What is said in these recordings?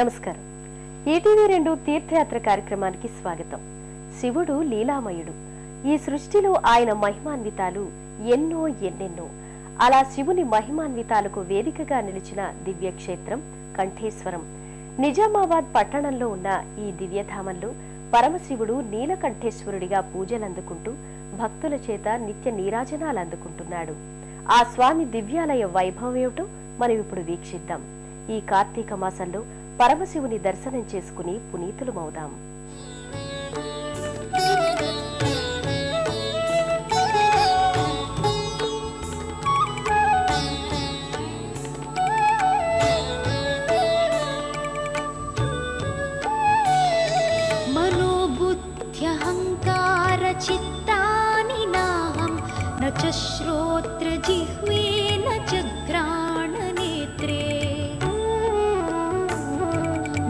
నమస్కారం. ఈటీవీ2 తీర్థయాత్ర కార్యక్రమానికి స్వాగతం. శివుడు లీలామయుడు. ఈ సృష్టిలో ఆయన మహిమాన్వితాలు ఎన్నెన్నో. అలా శివుని మహిమాన్వితాలకు వేదికగా నిలిచిన దివ్యక్షేత్రం కంఠేశ్వరం. నిజామాబాద్ పట్టణంలో ఉన్న ఈ దివ్యధామంలో పరమశివుడు నీలకంఠేశ్వరుడిగా పూజలందుకుంటూ భక్తుల చేత నిత్య నీరాజనాలు అందుకుంటున్నాడు. ఆ స్వామి దివ్యాలయ వైభవం ఏమిటో మనం ఇప్పుడు వీక్షిద్దాం. ఈ కార్తీక మాసంలో పరమశివుని దర్శనం చేసుకుని పునీతులమవుదాం. మనోబుద్ధ్యహంకార చిత్తాని నాహం న చ శ్రోత్ర జిహ్వే న చ ఘ్రాణ నేత్రే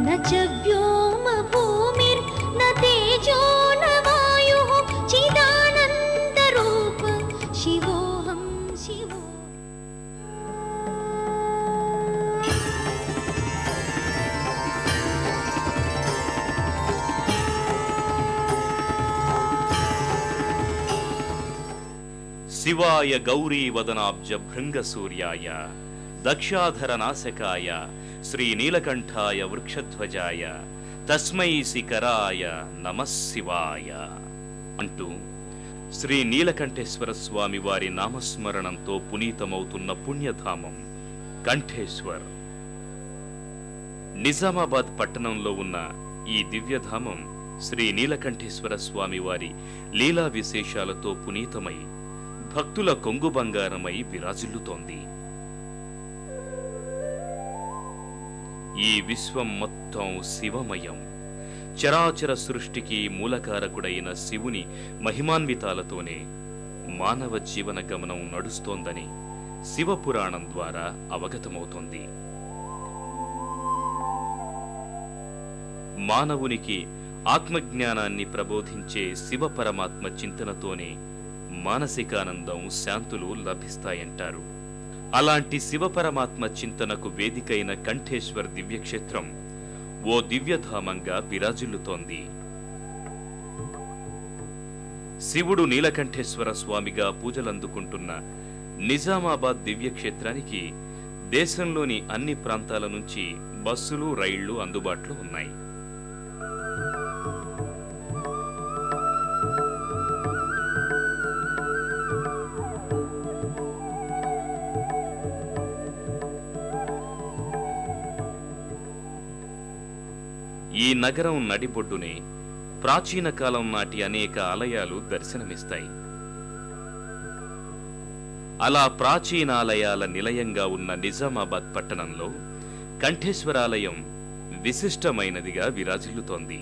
న చ వ్యోమ భూమిర్ న తేజో న వాయుః చిదానంద రూప శివోహం శివో. శివాయ గౌరీవదనాబ్జ భృంగ సూర్యాయ దక్షాధర నాశకాయ శ్రీ నీలకంఠాయ వృక్షధ్వజాయ తస్మై శిఖరాయ నమః శివాయ అంటూ శ్రీ నీలకంఠేశ్వర స్వామి వారి నామస్మరణంతో పునీతమవుతున్న పుణ్యధామం కంఠేశ్వర్. నిజామాబాద్ పట్టణంలో ఉన్న ఈ దివ్యధామం శ్రీ నీలకంఠేశ్వర స్వామి వారి లీలా విశేషాలతో పునీతమై భక్తుల కొంగు బంగారమై విరాజిల్లుతోంది. ఈ విశ్వం మొత్తం శివమయం. చరాచర సృష్టికి మూలకారకుడైన శివుని మహిమాన్వితాలతోనే మానవ జీవన గమనం నడుస్తోందని శివపురాణం ద్వారా అవగతమవుతోంది. మానవునికి ఆత్మజ్ఞానాన్ని ప్రబోధించే శివ పరమాత్మ చింతనతోనే మానసికానందం, శాంతులు లభిస్తాయంటారు. అలాంటి శివపరమాత్మ చింతనకు వేదికైన కంఠేశ్వర్ దివ్యక్షేత్రం ఓ దివ్యధామంగా విరాజిల్లుతోంది. శివుడు నీలకంఠేశ్వర స్వామిగా పూజలందుకుంటున్న నిజామాబాద్ దివ్యక్షేత్రానికి దేశంలోని అన్ని ప్రాంతాల నుంచి బస్సులు, రైళ్లు అందుబాటులో ఉన్నాయి. ఈ నగరం నడిబొడ్డునే ప్రాచీన కాలం నాటి అనేక ఆలయాలు దర్శనమిస్తాయి. అలా ప్రాచీనాలయాల నిలయంగా ఉన్న నిజామాబాద్ పట్టణంలో కంఠేశ్వరాలయం విశిష్టమైనదిగా విరాజిల్లుతోంది.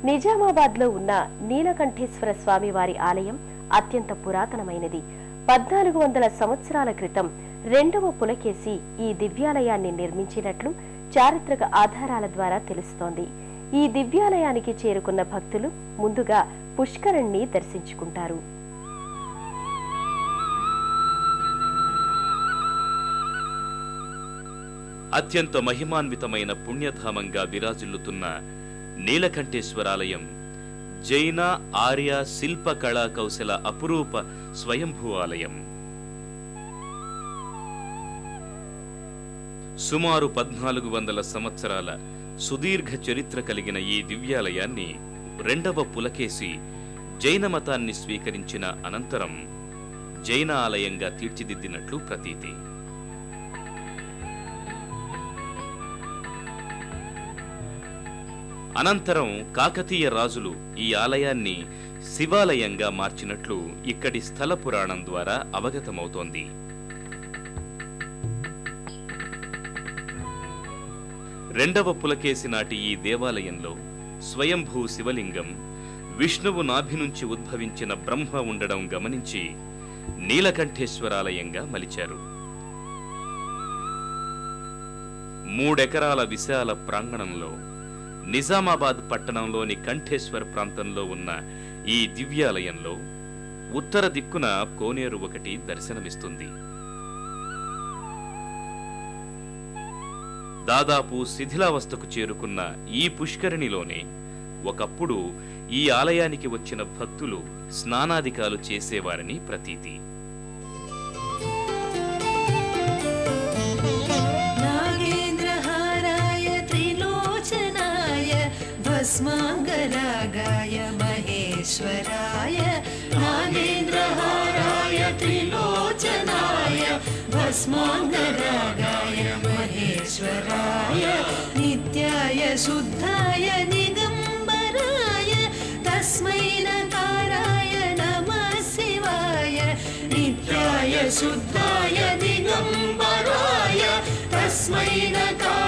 నిజామాబాద్ లో ఉన్న నీలకంఠేశ్వర స్వామి వారి ఆలయం అత్యంత పురాతనమైనది. 1400 సంవత్సరాల క్రితం 2వ పులకేసి ఈ దివ్యాలయాన్ని నిర్మించినట్లు చారిత్రక ఆధారాల ద్వారా తెలుస్తోంది. ఈ దివ్యాలయానికి చేరుకున్న భక్తులు ముందుగా పుష్కరిణిని దర్శించుకుంటారు. అత్యంత మహిమాన్వితమైన పుణ్యధామంగా విరాజిల్లుతున్న నీలకంఠేశ్వరాలయం జైన, ఆర్య శిల్ప కళా కౌశల అపురూప స్వయంభూ ఆలయం. సుమారు 1400 సంవత్సరాల సుదీర్ఘ చరిత్ర కలిగిన ఈ దివ్యాలయాన్ని 2వ పులకేసి జైన మతాన్ని స్వీకరించిన అనంతరం జైన ఆలయంగా తీర్చిదిద్దినట్లు ప్రతీతి. అనంతరం కాకతీయ రాజులు ఈ ఆలయాన్ని శివాలయంగా మార్చినట్లు ఇక్కడి స్థల పురాణం ద్వారా అవగతమవుతోంది. రెండవ పులకేసి నాటి ఈ దేవాలయంలో స్వయంభూ శివలింగం, విష్ణువు నాభి నుంచి ఉద్భవించిన బ్రహ్మ ఉండడం గమనించి నీలకంఠేశ్వరాలయంగా మలిచారు. 3 ఎకరాల విశాల ప్రాంగణంలో నిజామాబాద్ పట్టణంలోని కంఠేశ్వర్ ప్రాంతంలో ఉన్న ఈ దివ్యాలయంలో ఉత్తర దిక్కున కోనేరు ఒకటి దర్శనమిస్తుంది. దాదాపు శిథిలావస్థకు చేరుకున్న ఈ పుష్కరిణిలోనే ఒకప్పుడు ఈ ఆలయానికి వచ్చిన భక్తులు స్నానాధికాలు చేసేవారని ప్రతీతి. నాగేంద్రహారాయ త్రిలోచనాయ భస్మాంగరాగాయ మహేశ్వరాయ నాగేంద్రహారాయ త్రిలోచనాయ భస్మాంగరాగాయ మహేశ్వరాయ నిత్యాయ శుద్ధాయ నిగంబరాయ తస్మై నకారాయ నమః శివాయ నిత్యాయ శుద్ధాయ నిగంబరాయ తస్మై నకారాయ